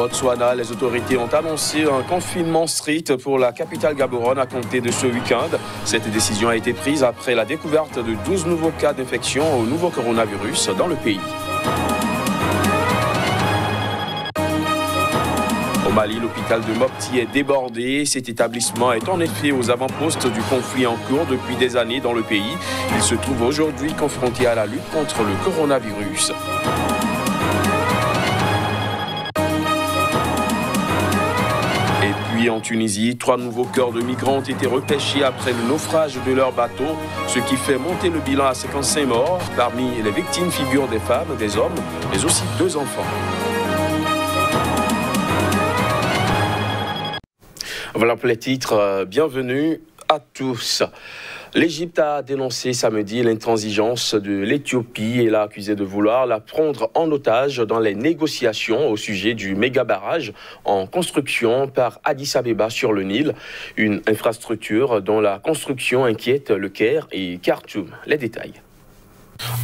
Botswana, les autorités ont annoncé un confinement strict pour la capitale gaborone à compter de ce week-end. Cette décision a été prise après la découverte de 12 nouveaux cas d'infection au nouveau coronavirus dans le pays. Au Mali, l'hôpital de Mopti est débordé. Cet établissement est en effet aux avant-postes du conflit en cours depuis des années dans le pays. Il se trouve aujourd'hui confronté à la lutte contre le coronavirus. Et puis en Tunisie, 3 nouveaux corps de migrants ont été repêchés après le naufrage de leur bateau, ce qui fait monter le bilan à 55 morts. Parmi les victimes figurent des femmes, des hommes, mais aussi 2 enfants. Voilà pour les titres. Bienvenue à tous. L'Égypte a dénoncé samedi l'intransigeance de l'Éthiopie et l'a accusé de vouloir la prendre en otage dans les négociations au sujet du méga-barrage en construction par Addis Abeba sur le Nil, une infrastructure dont la construction inquiète le Caire et Khartoum. Les détails.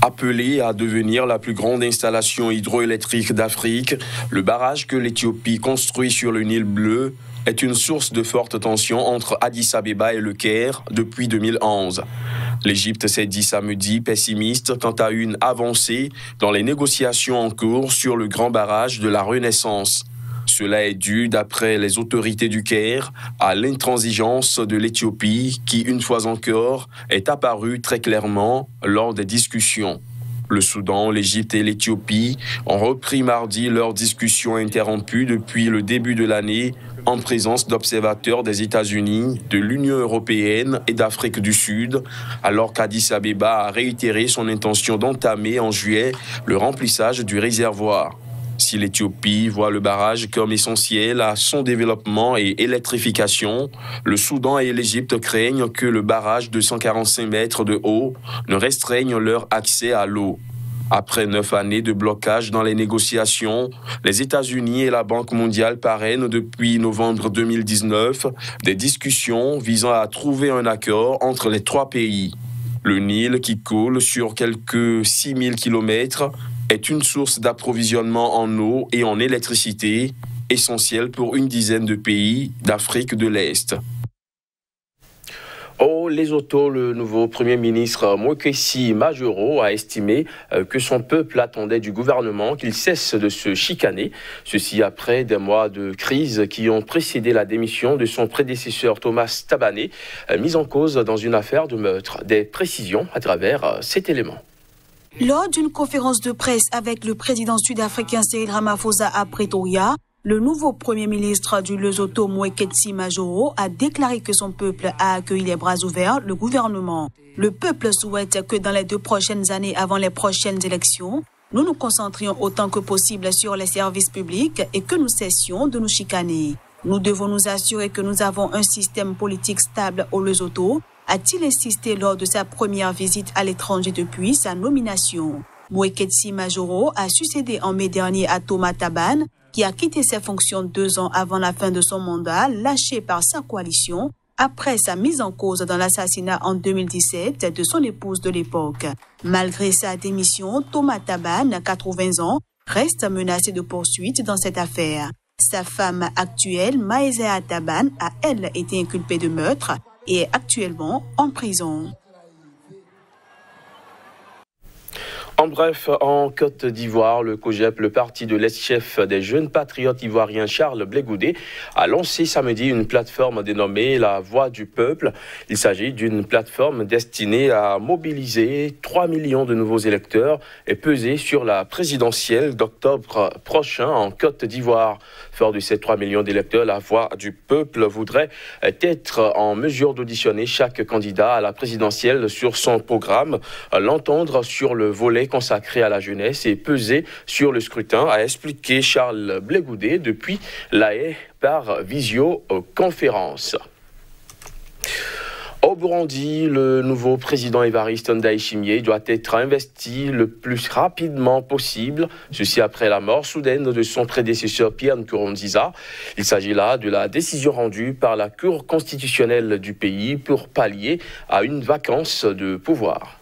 Appelé à devenir la plus grande installation hydroélectrique d'Afrique, le barrage que l'Éthiopie construit sur le Nil bleu est une source de forte tension entre Addis Abeba et le Caire depuis 2011. L'Égypte s'est dit samedi pessimiste quant à une avancée dans les négociations en cours sur le grand barrage de la Renaissance. Cela est dû, d'après les autorités du Caire, à l'intransigeance de l'Éthiopie qui, une fois encore, est apparue très clairement lors des discussions. Le Soudan, l'Égypte et l'Éthiopie ont repris mardi leurs discussions interrompues depuis le début de l'année en présence d'observateurs des États-Unis, de l'Union européenne et d'Afrique du Sud, alors qu'Addis Abeba a réitéré son intention d'entamer en juillet le remplissage du réservoir. Si l'Éthiopie voit le barrage comme essentiel à son développement et électrification, le Soudan et l'Égypte craignent que le barrage de 145 mètres de haut ne restreigne leur accès à l'eau. Après 9 années de blocage dans les négociations, les États-Unis et la Banque mondiale parrainent depuis novembre 2019 des discussions visant à trouver un accord entre les 3 pays. Le Nil, qui coule sur quelques 6000 km, est une source d'approvisionnement en eau et en électricité, essentielle pour une dizaine de pays d'Afrique de l'Est. Au Lesotho, le nouveau Premier ministre Mokwetsi Majoro a estimé que son peuple attendait du gouvernement qu'il cesse de se chicaner. Ceci après des mois de crise qui ont précédé la démission de son prédécesseur Thomas Thabane, mis en cause dans une affaire de meurtre. Des précisions à travers cet élément. Lors d'une conférence de presse avec le président sud-africain Cyril Ramaphosa à Pretoria, le nouveau Premier ministre du Lesotho, Mokwetsi Majoro, a déclaré que son peuple a accueilli les bras ouverts le gouvernement. Le peuple souhaite que dans les 2 prochaines années avant les prochaines élections, nous nous concentrions autant que possible sur les services publics et que nous cessions de nous chicaner. Nous devons nous assurer que nous avons un système politique stable au Lesotho, a-t-il insisté lors de sa première visite à l'étranger depuis sa nomination. Mokwetsi Majoro a succédé en mai dernier à Thomas Thabane, qui a quitté ses fonctions 2 ans avant la fin de son mandat, lâché par sa coalition, après sa mise en cause dans l'assassinat en 2017 de son épouse de l'époque. Malgré sa démission, Thomas Thabane, 80 ans, reste menacé de poursuites dans cette affaire. Sa femme actuelle, Maïzea Thabane, a elle été inculpée de meurtre et est actuellement en prison. En bref, en Côte d'Ivoire, le COJEP, le parti de l'ex-chef des jeunes patriotes ivoiriens Charles Blé Goudé, a lancé samedi une plateforme dénommée La Voix du Peuple. Il s'agit d'une plateforme destinée à mobiliser 3 millions de nouveaux électeurs et peser sur la présidentielle d'octobre prochain en Côte d'Ivoire. Fort de ces 3 millions d'électeurs, La Voix du Peuple voudrait être en mesure d'auditionner chaque candidat à la présidentielle sur son programme, l'entendre sur le volet consacré à la jeunesse et peser sur le scrutin, a expliqué Charles Blé Goudé depuis La Haye par visioconférence. Au Burundi, le nouveau président Évariste Ndayishimiye doit être investi le plus rapidement possible, ceci après la mort soudaine de son prédécesseur Pierre Nkurunziza. Il s'agit là de la décision rendue par la Cour constitutionnelle du pays pour pallier à une vacance de pouvoir.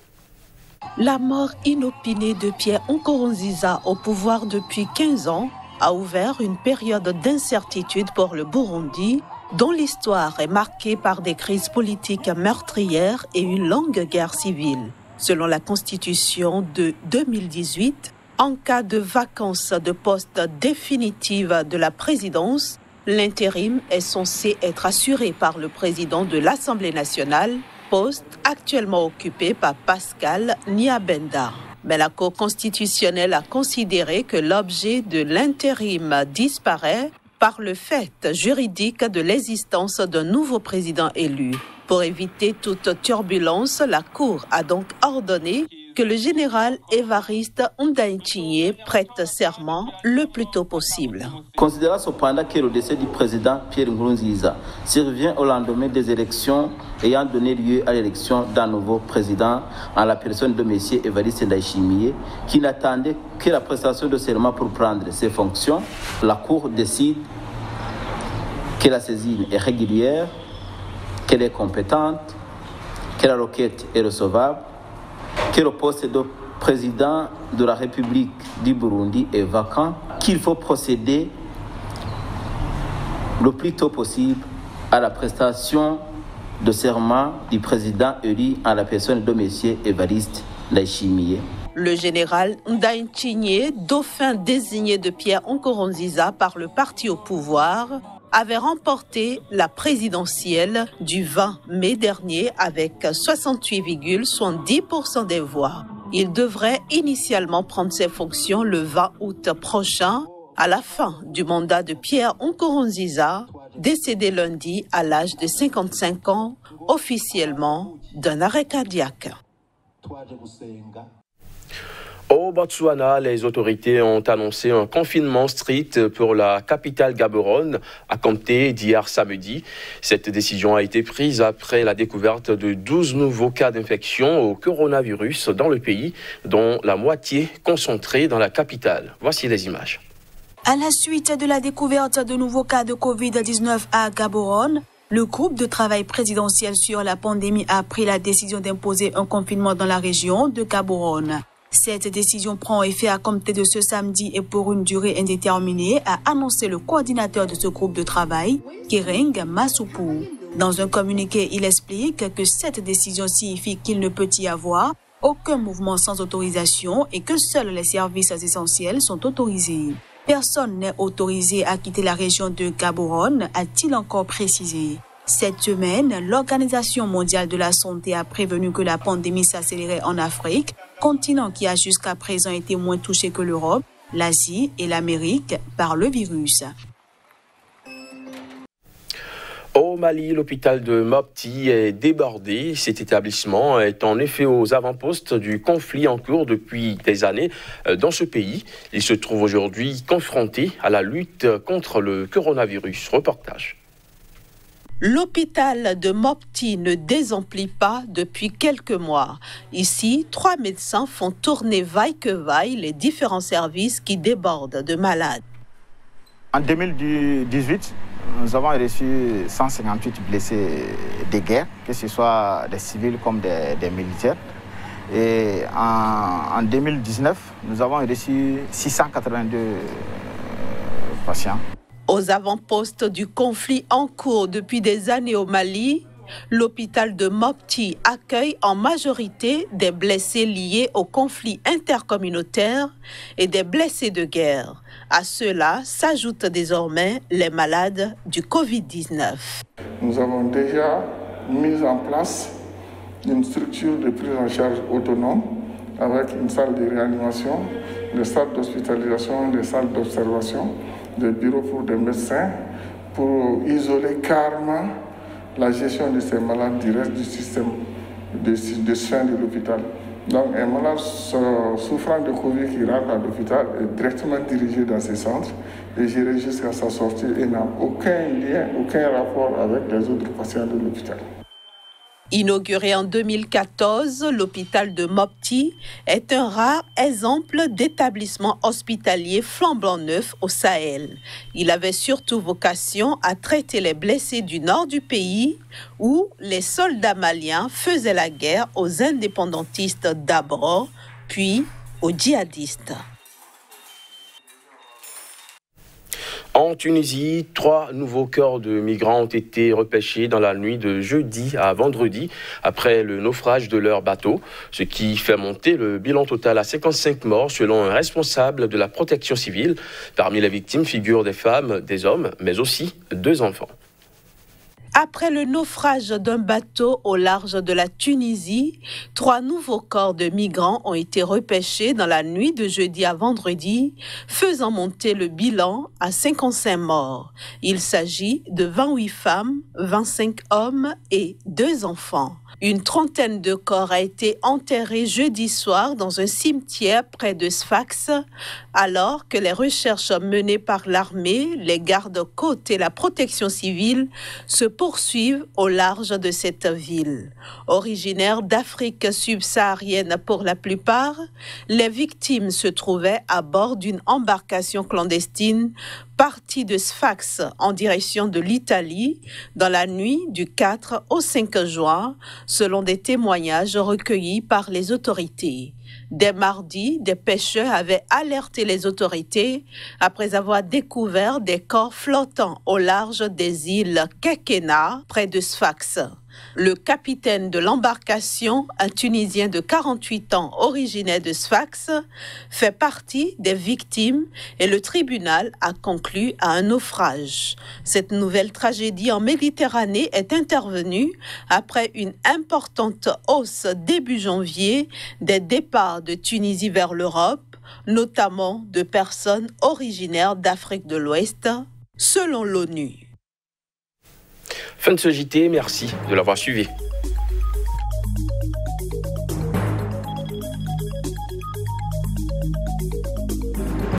La mort inopinée de Pierre Nkurunziza au pouvoir depuis 15 ans a ouvert une période d'incertitude pour le Burundi, dont l'histoire est marquée par des crises politiques meurtrières et une longue guerre civile. Selon la Constitution de 2018, en cas de vacance de poste définitive de la présidence, l'intérim est censé être assuré par le président de l'Assemblée nationale, poste actuellement occupé par Pascal Nyabenda. Mais la Cour constitutionnelle a considéré que l'objet de l'intérim disparaît par le fait juridique de l'existence d'un nouveau président élu. Pour éviter toute turbulence, la Cour a donc ordonné que le général Évariste Ndayishimiye prête serment le plus tôt possible. Considérant cependant que le décès du président Pierre Nkurunziza survient au lendemain des élections ayant donné lieu à l'élection d'un nouveau président en la personne de M. Évariste Ndayishimiye, qui n'attendait que la prestation de serment pour prendre ses fonctions, la Cour décide que la saisine est régulière, qu'elle est compétente, que la requête est recevable, que le poste de président de la République du Burundi est vacant, qu'il faut procéder le plus tôt possible à la prestation de serment du président élu en la personne de M. Évariste Ndayishimiye. Le général Ndayishimiye, dauphin désigné de Pierre Nkurunziza par le parti au pouvoir, avait remporté la présidentielle du 20 mai dernier avec 68,70% des voix. Il devrait initialement prendre ses fonctions le 20 août prochain, à la fin du mandat de Pierre Nkurunziza, décédé lundi à l'âge de 55 ans, officiellement d'un arrêt cardiaque. Au Botswana, les autorités ont annoncé un confinement strict pour la capitale Gaborone à compter d'hier samedi. Cette décision a été prise après la découverte de 12 nouveaux cas d'infection au coronavirus dans le pays, dont la moitié concentrée dans la capitale. Voici les images. À la suite de la découverte de nouveaux cas de Covid-19 à Gaborone, le groupe de travail présidentiel sur la pandémie a pris la décision d'imposer un confinement dans la région de Gaborone. Cette décision prend effet à compter de ce samedi et pour une durée indéterminée, a annoncé le coordinateur de ce groupe de travail, Kering Masupu. Dans un communiqué, il explique que cette décision signifie qu'il ne peut y avoir aucun mouvement sans autorisation et que seuls les services essentiels sont autorisés. Personne n'est autorisé à quitter la région de Gaborone, a-t-il encore précisé. Cette semaine, l'Organisation mondiale de la santé a prévenu que la pandémie s'accélérait en Afrique, continent qui a jusqu'à présent été moins touché que l'Europe, l'Asie et l'Amérique par le virus. Au Mali, l'hôpital de Mopti est débordé. Cet établissement est en effet aux avant-postes du conflit en cours depuis des années dans ce pays. Il se trouve aujourd'hui confronté à la lutte contre le coronavirus. Reportage. L'hôpital de Mopti ne désemplit pas depuis quelques mois. Ici, 3 médecins font tourner vaille que vaille les différents services qui débordent de malades. En 2018, nous avons reçu 158 blessés de guerre, que ce soit des civils comme des militaires. Et en 2019, nous avons reçu 682 patients. Aux avant-postes du conflit en cours depuis des années au Mali, l'hôpital de Mopti accueille en majorité des blessés liés au conflit intercommunautaire et des blessés de guerre. À cela s'ajoutent désormais les malades du Covid-19. Nous avons déjà mis en place une structure de prise en charge autonome avec une salle de réanimation, des salles d'hospitalisation, des salles d'observation, des bureaux pour des médecins pour isoler carrément la gestion de ces malades du reste du système de soins de l'hôpital. Donc un malade souffrant de Covid qui rentre à l'hôpital est directement dirigé dans ces centres et géré jusqu'à sa sortie et n'a aucun lien, aucun rapport avec les autres patients de l'hôpital. Inauguré en 2014, l'hôpital de Mopti est un rare exemple d'établissement hospitalier flambant neuf au Sahel. Il avait surtout vocation à traiter les blessés du nord du pays où les soldats maliens faisaient la guerre aux indépendantistes d'abord, puis aux djihadistes. En Tunisie, 3 nouveaux corps de migrants ont été repêchés dans la nuit de jeudi à vendredi après le naufrage de leur bateau, ce qui fait monter le bilan total à 55 morts selon un responsable de la protection civile. Parmi les victimes figurent des femmes, des hommes, mais aussi 2 enfants. Après le naufrage d'un bateau au large de la Tunisie, 3 nouveaux corps de migrants ont été repêchés dans la nuit de jeudi à vendredi, faisant monter le bilan à 55 morts. Il s'agit de 28 femmes, 25 hommes et 2 enfants. Une trentaine de corps a été enterré jeudi soir dans un cimetière près de Sfax, alors que les recherches menées par l'armée, les gardes-côtes et la protection civile se poursuivent au large de cette ville. Originaires d'Afrique subsaharienne pour la plupart, les victimes se trouvaient à bord d'une embarcation clandestine partie de Sfax en direction de l'Italie dans la nuit du 4 au 5 juin, selon des témoignages recueillis par les autorités. Dès mardi, des pêcheurs avaient alerté les autorités après avoir découvert des corps flottants au large des îles Kekena, près de Sfax. Le capitaine de l'embarcation, un Tunisien de 48 ans originaire de Sfax, fait partie des victimes et le tribunal a conclu à un naufrage. Cette nouvelle tragédie en Méditerranée est intervenue après une importante hausse début janvier des départs de Tunisie vers l'Europe, notamment de personnes originaires d'Afrique de l'Ouest, selon l'ONU. Fin de ce JT, merci de l'avoir suivi.